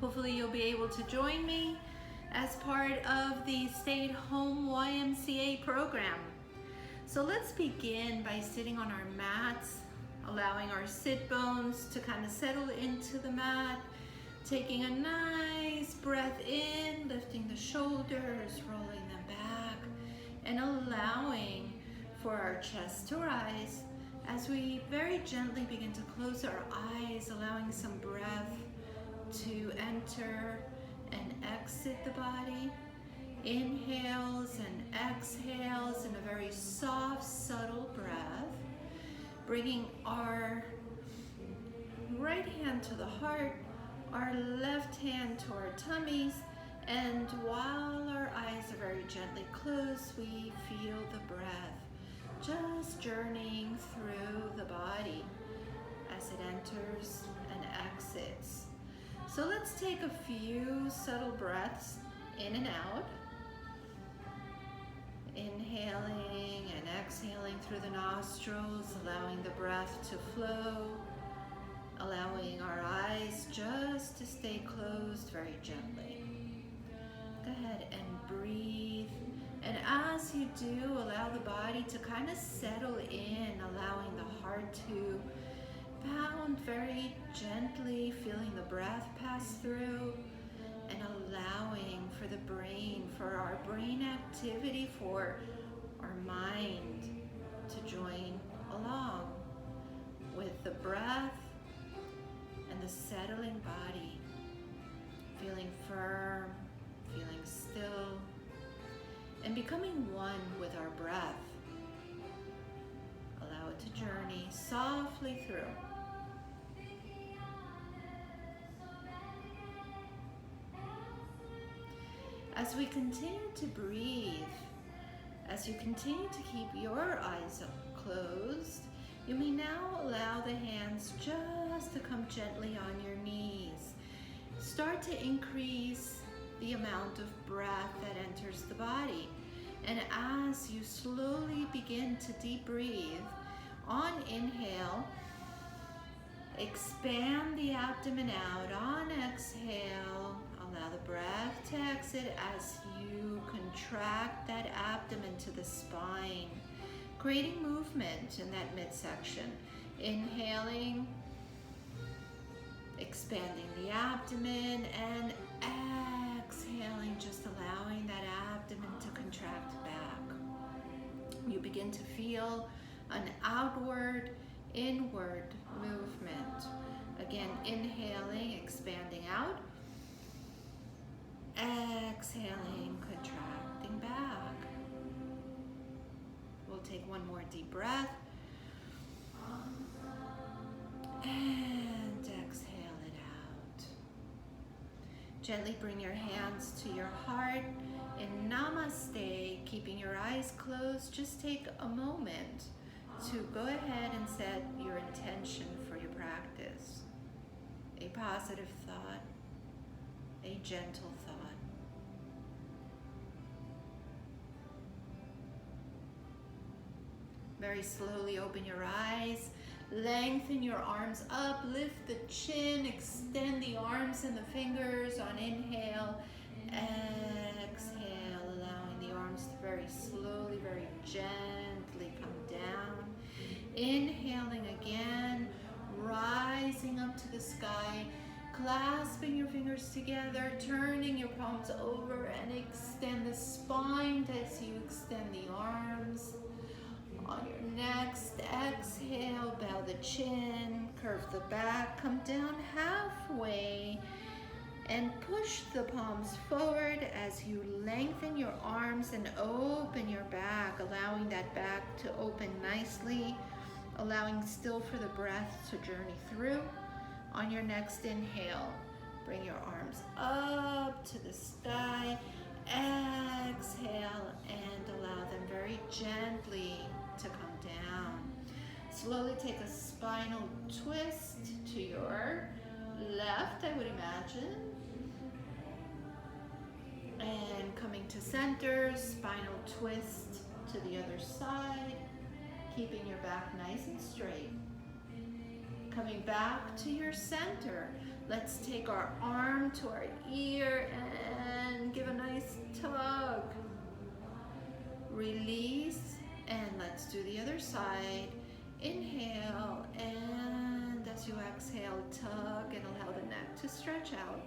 Hopefully you'll be able to join me as part of the Stay at Home YMCA program. So let's begin by sitting on our mats, allowing our sit bones to kind of settle into the mat, taking a nice breath in, lifting the shoulders, rolling them back, and allowing for our chest to rise as we very gently begin to close our eyes, allowing some breath to enter and exit the body. Inhales and exhales in a very soft, subtle breath. Bringing our right hand to the heart, our left hand to our tummies, and while our eyes are very gently closed, we feel the breath just journeying through the body as it enters and exits. So let's take a few subtle breaths in and out. Inhaling and exhaling through the nostrils, allowing the breath to flow, allowing our eyes just to stay closed very gently. Go ahead and breathe. And as you do, allow the body to kind of settle in, allowing the heart to pound very gently, feeling the breath pass through, and allowing for the brain, for our brain activity, for our mind to join along with the breath and the settling body, feeling firm, feeling still, and becoming one with our breath. Allow it to journey softly through. As we continue to breathe, as you continue to keep your eyes closed, you may now allow the hands just to come gently on your knees. Start to increase the amount of breath that enters the body. And as you slowly begin to deep breathe, on inhale, expand the abdomen out. On exhale, allow the breath to exit as you contract that abdomen to the spine, creating movement in that midsection. Inhaling, expanding the abdomen, and exhaling, just allowing that abdomen to contract back. You begin to feel an outward, inward movement. Again, inhaling, expanding out. Exhaling, contracting back. We'll take one more deep breath. And exhale it out. Gently bring your hands to your heart in Namaste, keeping your eyes closed. Just take a moment to go ahead and set your intention for your practice. A positive thought, a gentle thought. Very slowly open your eyes, lengthen your arms up, lift the chin, extend the arms and the fingers on inhale, exhale, allowing the arms to very slowly, very gently come down. Inhaling again, rising up to the sky, clasping your fingers together, turning your palms over, and extend the spine as you extend the arms. On your next exhale, bow the chin, curve the back, come down halfway, and push the palms forward as you lengthen your arms and open your back, allowing that back to open nicely, allowing still for the breath to journey through. On your next inhale, bring your arms up to the sky, exhale, and allow them very gently to come down. Slowly take a spinal twist to your left, I would imagine. And coming to center, spinal twist to the other side, keeping your back nice and straight. Coming back to your center. Let's take our arm to our ear and give a nice tug. Release, and let's do the other side. Inhale, and as you exhale, tug and allow the neck to stretch out.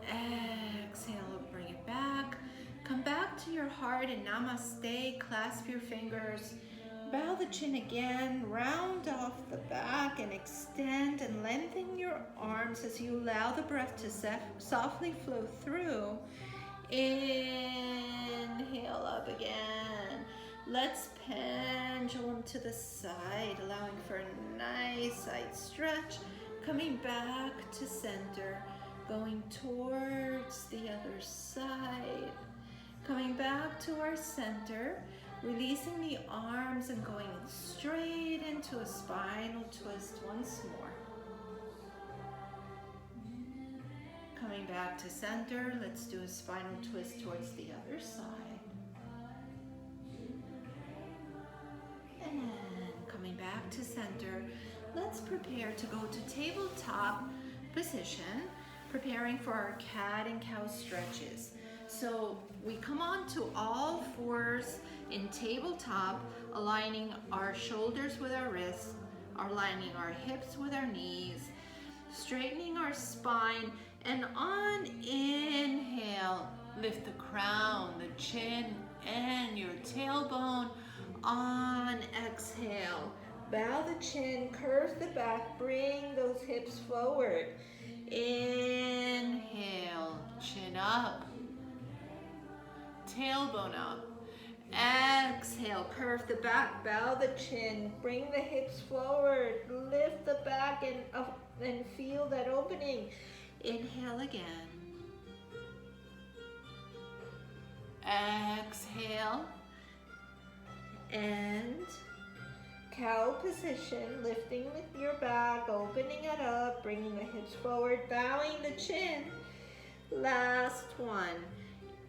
Exhale, bring it back. Come back to your heart and namaste. Clasp your fingers. Bow the chin again, round off the back and extend and lengthen your arms as you allow the breath to softly flow through. Inhale up again. Let's pendulum to the side, allowing for a nice side stretch. Coming back to center, going towards the other side. Coming back to our center, releasing the arms and going straight into a spinal twist once more. Coming back to center, let's do a spinal twist towards the other side. And coming back to center, let's prepare to go to tabletop position, preparing for our cat and cow stretches. So we come on to all fours in tabletop, aligning our shoulders with our wrists, aligning our hips with our knees, straightening our spine, and on inhale, lift the crown, the chin, and your tailbone. On exhale, bow the chin, curve the back, bring those hips forward. Inhale, chin up, tailbone up. Exhale, curve the back, bow the chin, bring the hips forward, lift the back and feel that opening. Inhale again. Exhale. And cow position, lifting with your back, opening it up, bringing the hips forward, bowing the chin. Last one.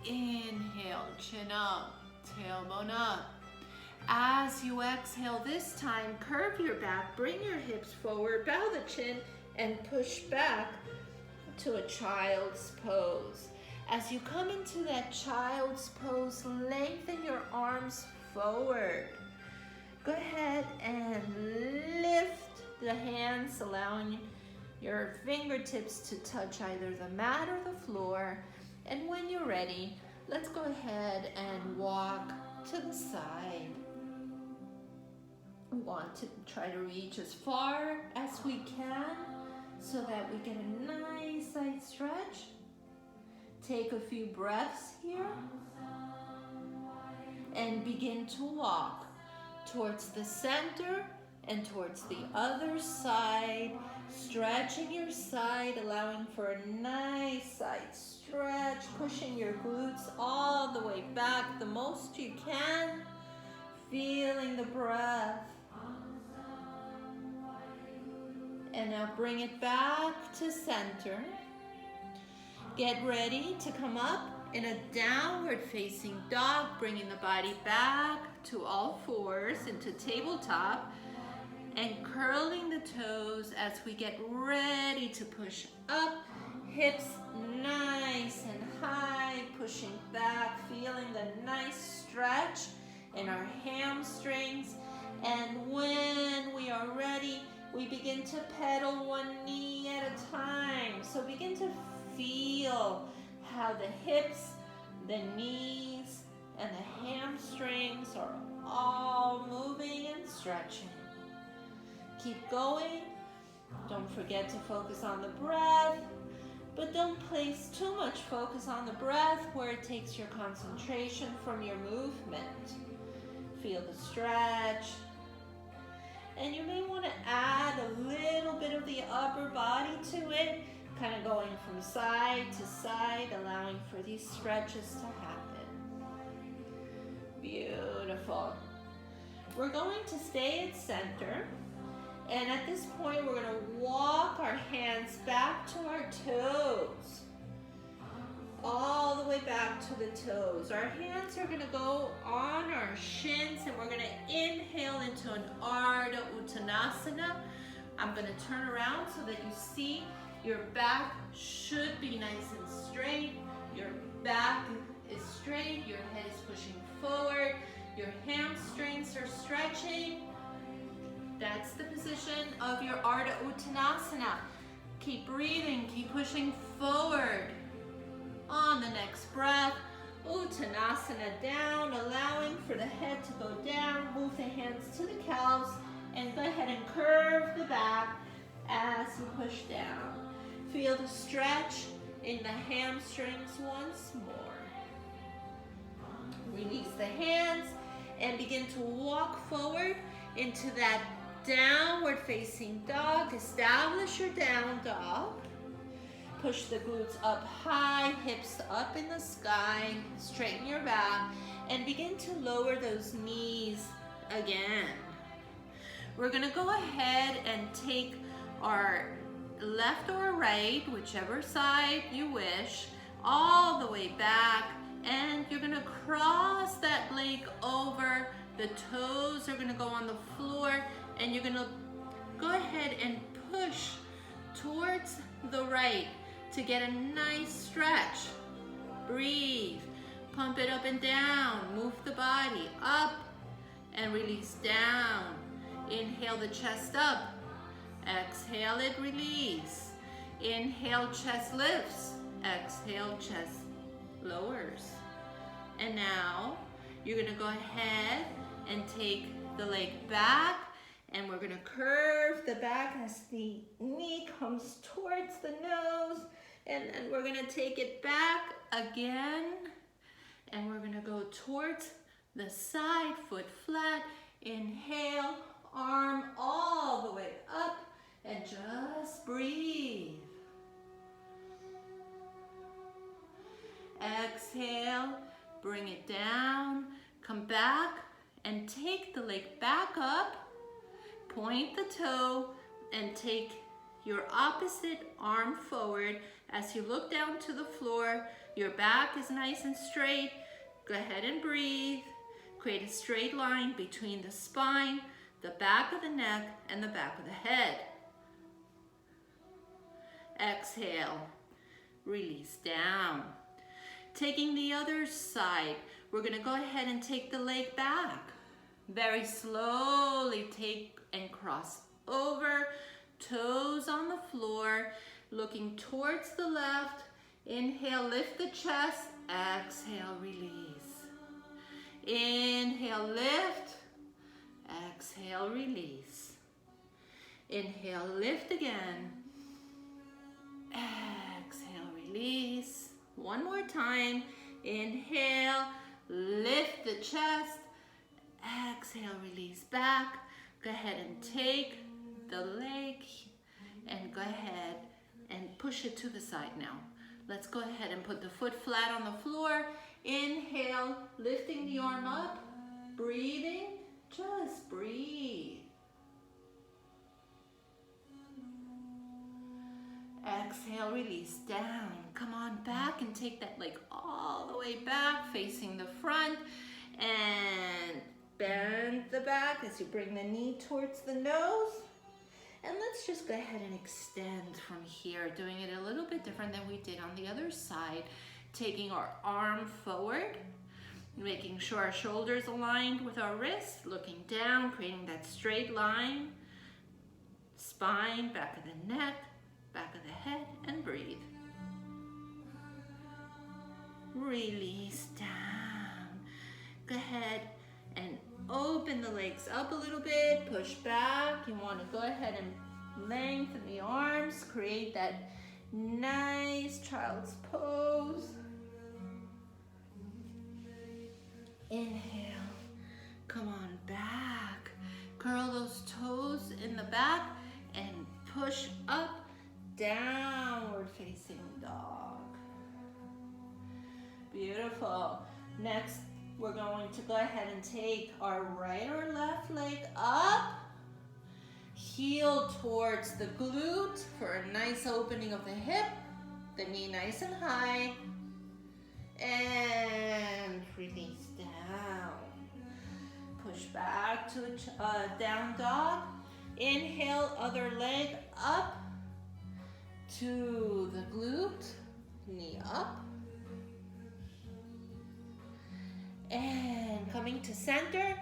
Inhale, chin up, tailbone up. As you exhale this time, curve your back, bring your hips forward, bow the chin, and push back to a child's pose. As you come into that child's pose, lengthen your arms forward. Go ahead and lift the hands, allowing your fingertips to touch either the mat or the floor. And when you're ready, let's go ahead and walk to the side. We want to try to reach as far as we can so that we get a nice side stretch. Take a few breaths here and begin to walk towards the center and towards the other side, stretching your side, allowing for a nice side stretch, pushing your glutes all the way back the most you can, feeling the breath. And now bring it back to center. Get ready to come up in a downward facing dog, bringing the body back to all fours into tabletop and curling the toes as we get ready to push up. Hips nice and high, pushing back, feeling the nice stretch in our hamstrings. And when we are ready, we begin to pedal one knee at a time. So begin to feel how the hips, the knees, and the hamstrings are all moving and stretching. Keep going. Don't forget to focus on the breath, but don't place too much focus on the breath where it takes your concentration from your movement. Feel the stretch. And you may want to add a little bit of the upper body to it, kind of going from side to side, allowing for these stretches to happen. Beautiful. We're going to stay at center. And at this point, we're going to walk our hands back to our toes. All the way way back to the toes. Our hands are gonna go on our shins and we're gonna inhale into an Ardha Uttanasana. I'm gonna turn around so that you see your back should be nice and straight. Your back is straight, your head is pushing forward, your hamstrings are stretching. That's the position of your Ardha Uttanasana. Keep breathing, keep pushing forward. On the next breath, Uttanasana down, allowing for the head to go down. Move the hands to the calves and go ahead and curve the back as you push down. Feel the stretch in the hamstrings once more. Release the hands and begin to walk forward into that downward facing dog. Establish your down dog. Push the glutes up high, hips up in the sky. Straighten your back and begin to lower those knees again. We're gonna go ahead and take our left or right, whichever side you wish, all the way back, and you're gonna cross that leg over. The toes are gonna go on the floor, and you're gonna go ahead and push towards the right to get a nice stretch. Breathe, pump it up and down, move the body up and release down. Inhale the chest up, exhale it, release. Inhale, chest lifts, exhale, chest lowers. And now you're gonna go ahead and take the leg back, and we're gonna curve the back as the knee comes towards the nose, and then we're gonna take it back again, and we're gonna go towards the side, foot flat. Inhale, arm all the way up, and just breathe. Exhale, bring it down, come back, and take the leg back up. Point the toe and take your opposite arm forward. As you look down to the floor, your back is nice and straight. Go ahead and breathe. Create a straight line between the spine, the back of the neck, and the back of the head. Exhale, release down. Taking the other side, we're gonna go ahead and take the leg back. Very slowly take and cross over, toes on the floor, looking towards the left. Inhale, lift the chest, exhale, release. Inhale, lift, exhale, release. Inhale, lift again, exhale, release. One more time, inhale, lift the chest, exhale, release back. Go ahead and take the leg and go ahead and push it to the side now. Let's go ahead and put the foot flat on the floor. Inhale, lifting the arm up, breathing, just breathe. Exhale, release down. Come on back and take that leg all the way back, facing the front, and bend the back as you bring the knee towards the nose. And let's just go ahead and extend from here, doing it a little bit different than we did on the other side. Taking our arm forward, making sure our shoulders aligned with our wrists, looking down, creating that straight line. Spine, back of the neck, back of the head, and breathe. Release down. Go ahead and open the legs up a little bit, push back. You want to go ahead and lengthen the arms, create that nice child's pose. Inhale, come on back. Curl those toes in the back and push up, downward facing dog. Beautiful. Next, we're going to go ahead and take our right or left leg up, heel towards the glute for a nice opening of the hip, the knee nice and high. And release down. Push back to down dog. Inhale, other leg up to the glute, knee up. And coming to center,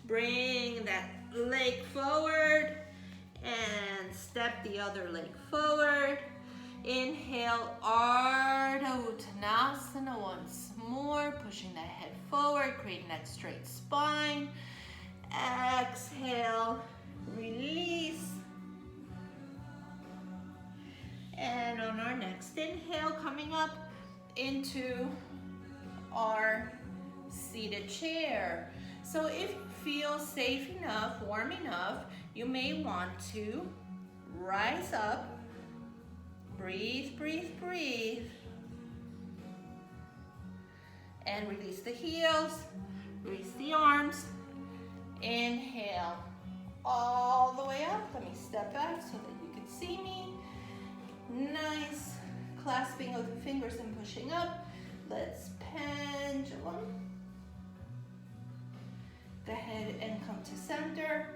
bring that leg forward and step the other leg forward. Inhale, Ardha Uttanasana once more, pushing the head forward, creating that straight spine. Exhale, release. And on our next inhale, coming up into our seated chair. So if you feel safe enough, warm enough, you may want to rise up. Breathe, breathe, breathe. And release the heels, release the arms. Inhale, all the way up. Let me step back so that you can see me. Nice, clasping of the fingers and pushing up. Let's pendulum. Go ahead and come to center.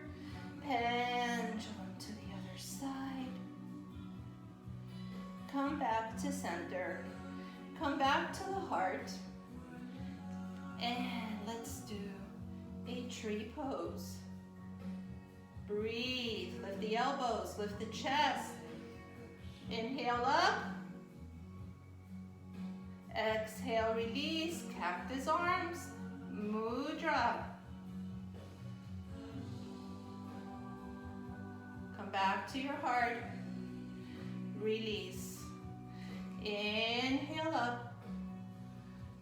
Pendulum to the other side. Come back to center. Come back to the heart. And let's do a tree pose. Breathe, lift the elbows, lift the chest. Inhale up. Exhale, release, cactus arms, mudra. Come back to your heart. Release. Inhale up.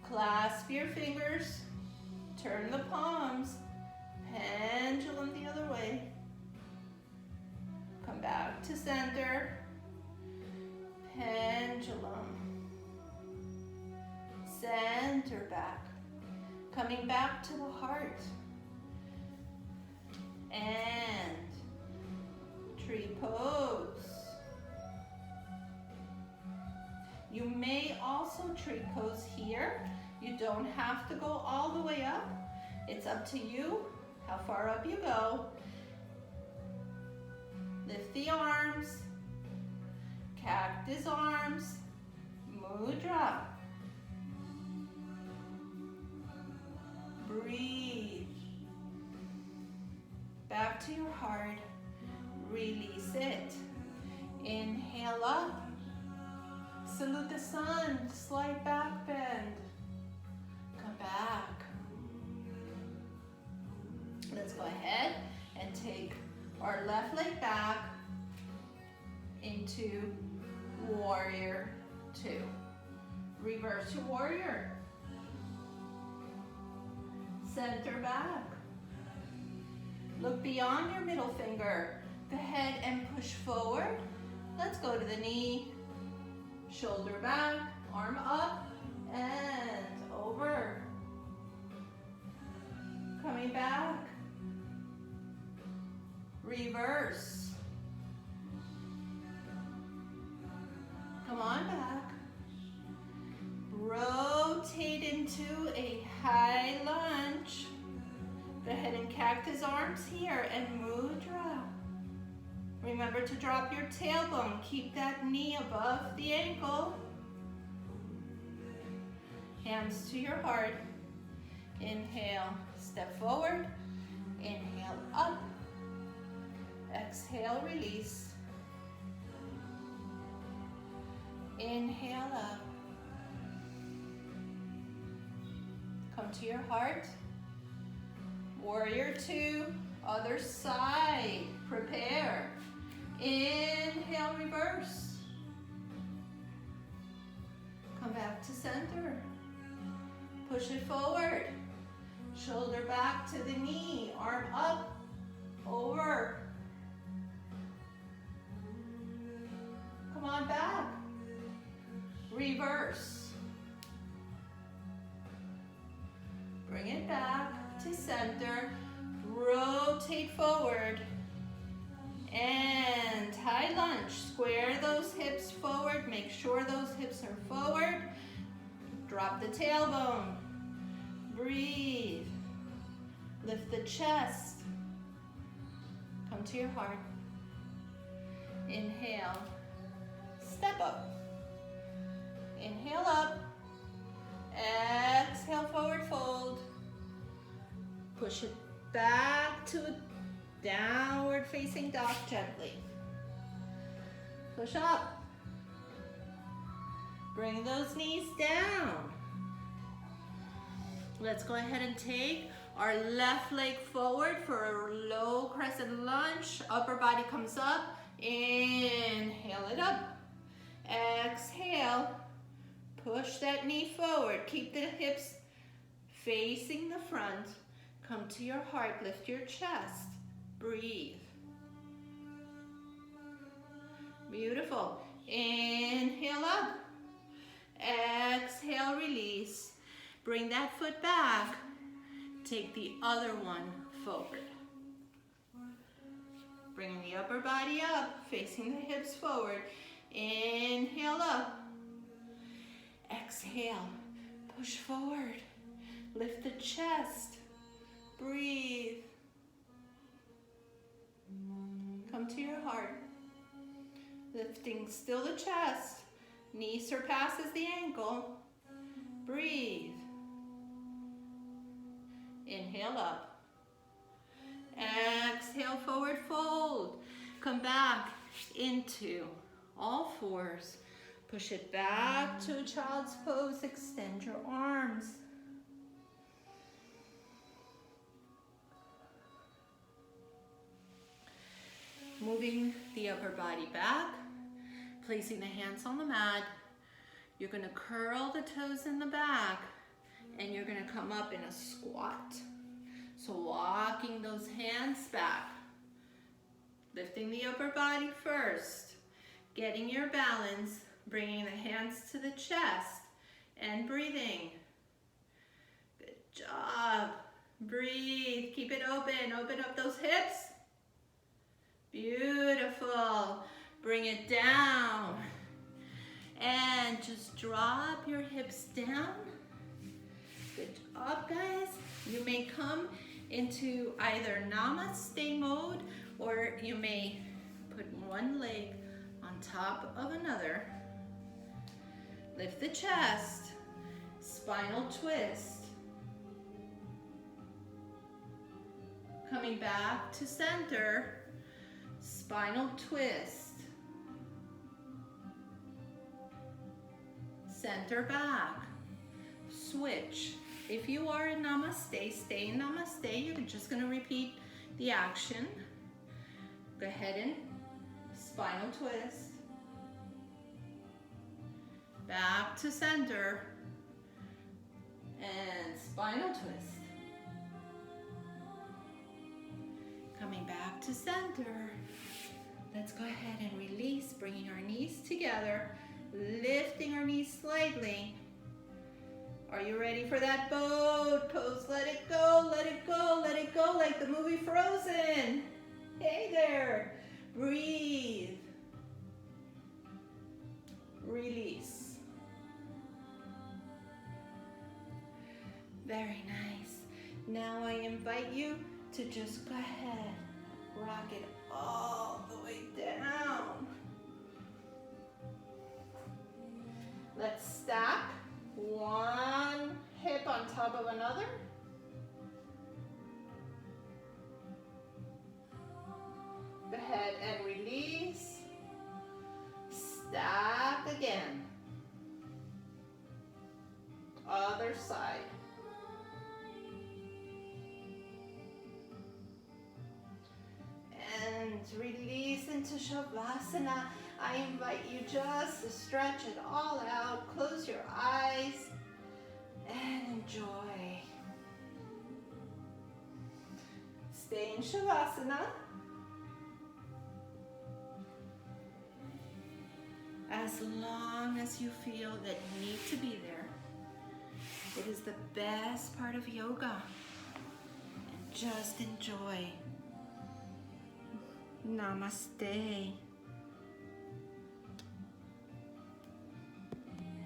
Clasp your fingers. Turn the palms. Pendulum the other way. Come back to center. Pendulum. Center back. Coming back to the heart. And tree pose. You may also tree pose here. You don't have to go all the way up. It's up to you how far up you go. Lift the arms. Cactus arms. Mudra. Breathe. Back to your heart. Release it. Inhale up. Salute the sun. Slight back bend. Come back. Let's go ahead and take our left leg back into warrior two. Reverse to warrior. Center back. Look beyond your middle finger. Go ahead and push forward. Let's go to the knee. Shoulder back, arm up, and over. Coming back. Reverse. Come on back. Rotate into a high lunge. Go ahead and cactus arms here and mudra. Remember to drop your tailbone. Keep that knee above the ankle. Hands to your heart. Inhale, step forward. Inhale up. Exhale, release. Inhale up. Come to your heart. Warrior two, other side. Prepare. Inhale, reverse. Come back to center. Push it forward. Shoulder back to the knee. Arm up, over. Come on back. Reverse. Bring it back to center. Rotate forward. And high lunge. Square those hips forward. Make sure those hips are forward. Drop the tailbone. Breathe. Lift the chest. Come to your heart. Inhale. Step up. Inhale up. Exhale, forward fold. Push it back to a downward facing dog gently. Push up. Bring those knees down. Let's go ahead and take our left leg forward for a low crescent lunge. Upper body comes up. Inhale it up. Exhale. Push that knee forward. Keep the hips facing the front. Come to your heart. Lift your chest. Breathe. Beautiful. Inhale up. Exhale, release. Bring that foot back. Take the other one forward. Bringing the upper body up, facing the hips forward. Inhale up. Exhale, push forward. Lift the chest. Breathe. Come to your heart. Lifting still the chest. Knee surpasses the ankle. Breathe. Inhale up. Exhale, forward fold. Come back into all fours. Push it back to a child's pose. Extend your arms. Moving the upper body back. Placing the hands on the mat. You're going to curl the toes in the back. And you're going to come up in a squat. So walking those hands back. Lifting the upper body first. Getting your balance. Bringing the hands to the chest. And breathing. Good job. Breathe. Keep it open. Open up those hips. Beautiful. Bring it down. And just drop your hips down. Good job, guys. You may come into either namaste mode, or you may put one leg on top of another. Lift the chest. Spinal twist. Coming back to center. Spinal twist. Center back. Switch. If you are in namaste, stay in namaste. You're just going to repeat the action. Go ahead and spinal twist. Back to center. And spinal twist. Coming back to center. Let's go ahead and release, bringing our knees together, lifting our knees slightly. Are you ready for that boat pose? Let it go, let it go, let it go, like the movie Frozen. Hey there. Breathe. Release. Very nice. Now I invite you to just go ahead, rock it all the way down. Let's stack one hip on top of another. Go ahead and release. Stack again. Other side. And release into Shavasana. I invite you just to stretch it all out. Close your eyes and enjoy. Stay in Shavasana. As long as you feel that you need to be there. It is the best part of yoga. And just enjoy. Namaste.